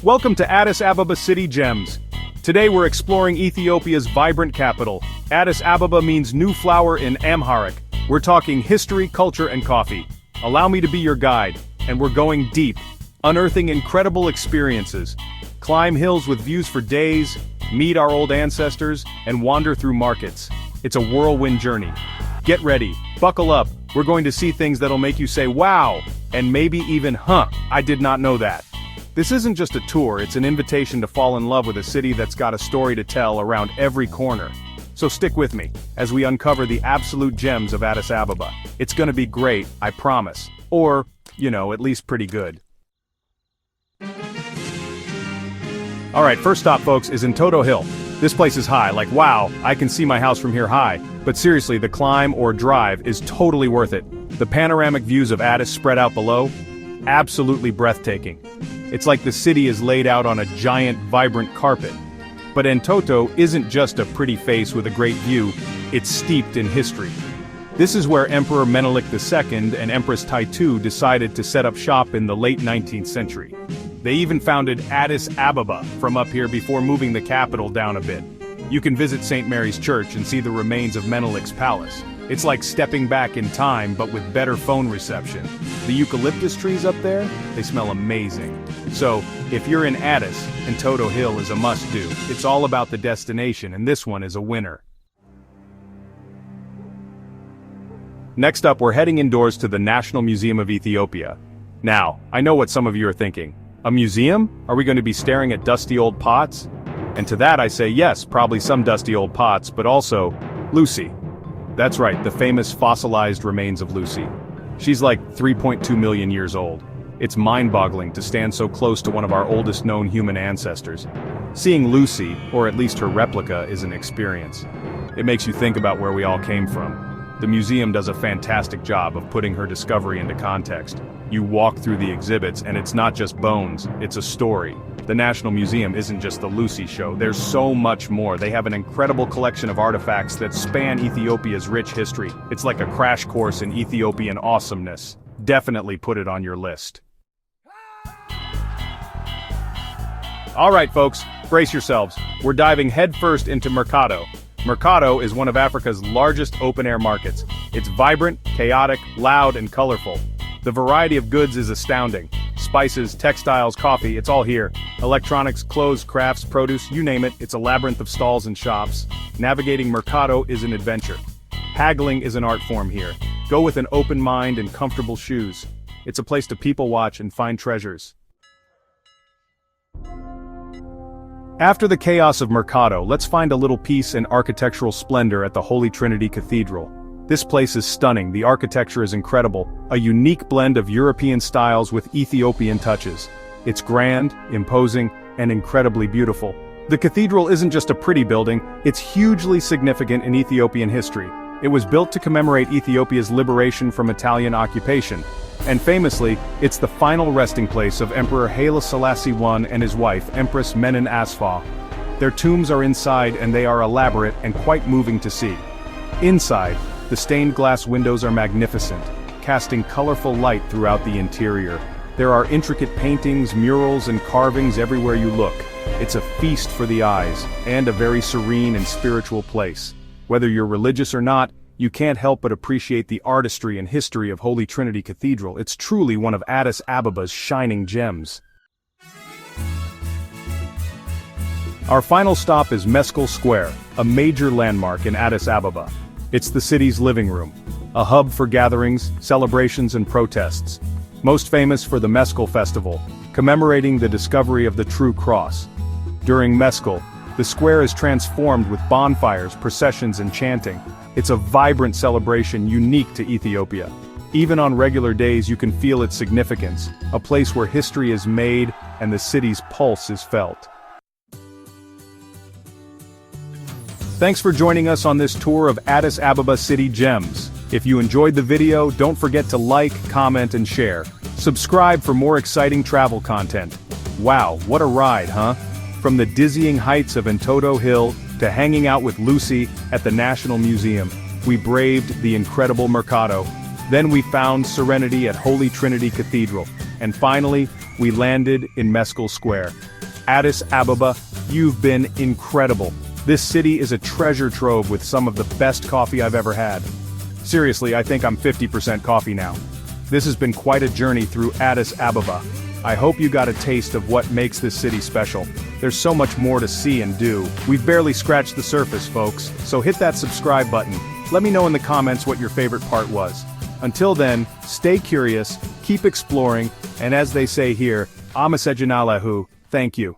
Welcome to Addis Ababa City Gems. Today we're exploring Ethiopia's vibrant capital. Addis Ababa means new flower in Amharic. We're talking history, culture, and coffee. Allow me to be your guide, and we're going deep, unearthing incredible experiences. Climb hills with views for days, meet our old ancestors, and wander through markets. It's a whirlwind journey. Get ready, buckle up, we're going to see things that'll make you say wow, and maybe even I did not know that. This isn't just a tour, it's an invitation to fall in love with a city that's got a story to tell around every corner. So stick with me, as we uncover the absolute gems of Addis Ababa. It's gonna be great, I promise. Or, at least pretty good. Alright, first stop folks is Entoto Hill. This place is high, like wow, I can see my house from here high. But seriously, the climb or drive is totally worth it. The panoramic views of Addis spread out below, absolutely breathtaking. It's like the city is laid out on a giant, vibrant carpet. But Entoto isn't just a pretty face with a great view, it's steeped in history. This is where Emperor Menelik II and Empress Taitu decided to set up shop in the late 19th century. They even founded Addis Ababa from up here before moving the capital down a bit. You can visit St. Mary's Church and see the remains of Menelik's palace. It's like stepping back in time, but with better phone reception. The eucalyptus trees up there, they smell amazing. So, if you're in Addis, Entoto Hill is a must-do. It's all about the destination, and this one is a winner. Next up, we're heading indoors to the National Museum of Ethiopia. Now, I know what some of you are thinking. A museum? Are we going to be staring at dusty old pots? And to that I say yes, probably some dusty old pots, but also Lucy. That's right, the famous fossilized remains of Lucy. She's like 3.2 million years old. It's mind-boggling to stand so close to one of our oldest known human ancestors. Seeing Lucy, or at least her replica, is an experience. It makes you think about where we all came from. The museum does a fantastic job of putting her discovery into context. You walk through the exhibits and it's not just bones, it's a story. The National Museum isn't just the Lucy show, there's so much more. They have an incredible collection of artifacts that span Ethiopia's rich history. It's like a crash course in Ethiopian awesomeness. Definitely put it on your list. Alright folks, brace yourselves. We're diving headfirst into Merkato. Merkato is one of Africa's largest open-air markets. It's vibrant, chaotic, loud, and colorful. The variety of goods is astounding. Spices, textiles, coffee, it's all here. Electronics, clothes, crafts, produce, you name it, it's a labyrinth of stalls and shops. Navigating Merkato is an adventure. Haggling is an art form here. Go with an open mind and comfortable shoes. It's a place to people watch and find treasures. After the chaos of Merkato, let's find a little peace and architectural splendor at the Holy Trinity Cathedral. This place is stunning, the architecture is incredible, a unique blend of European styles with Ethiopian touches. It's grand, imposing, and incredibly beautiful. The cathedral isn't just a pretty building, it's hugely significant in Ethiopian history. It was built to commemorate Ethiopia's liberation from Italian occupation. And famously, it's the final resting place of Emperor Haile Selassie I and his wife, Empress Menen Asfaw. Their tombs are inside and they are elaborate and quite moving to see. Inside, the stained glass windows are magnificent, casting colorful light throughout the interior. There are intricate paintings, murals, and carvings everywhere you look. It's a feast for the eyes, and a very serene and spiritual place. Whether you're religious or not, you can't help but appreciate the artistry and history of Holy Trinity Cathedral. It's truly one of Addis Ababa's shining gems. Our final stop is Meskel Square, a major landmark in Addis Ababa. It's the city's living room, a hub for gatherings, celebrations, and protests. Most famous for the Meskel Festival, commemorating the discovery of the true cross. During Meskel, the square is transformed with bonfires, processions, and chanting. It's a vibrant celebration unique to Ethiopia. Even on regular days you can feel its significance, a place where history is made and the city's pulse is felt. Thanks for joining us on this tour of Addis Ababa City Gems. If you enjoyed the video, don't forget to like, comment, and share. Subscribe for more exciting travel content. Wow, what a ride, huh? From the dizzying heights of Entoto Hill to hanging out with Lucy at the National Museum, we braved the incredible Mercato. Then we found serenity at Holy Trinity Cathedral. And finally, we landed in Meskel Square. Addis Ababa, you've been incredible. This city is a treasure trove with some of the best coffee I've ever had. Seriously, I think I'm 50% coffee now. This has been quite a journey through Addis Ababa. I hope you got a taste of what makes this city special. There's so much more to see and do. We've barely scratched the surface, folks, so hit that subscribe button. Let me know in the comments what your favorite part was. Until then, stay curious, keep exploring, and as they say here, Amasejanallahu, thank you.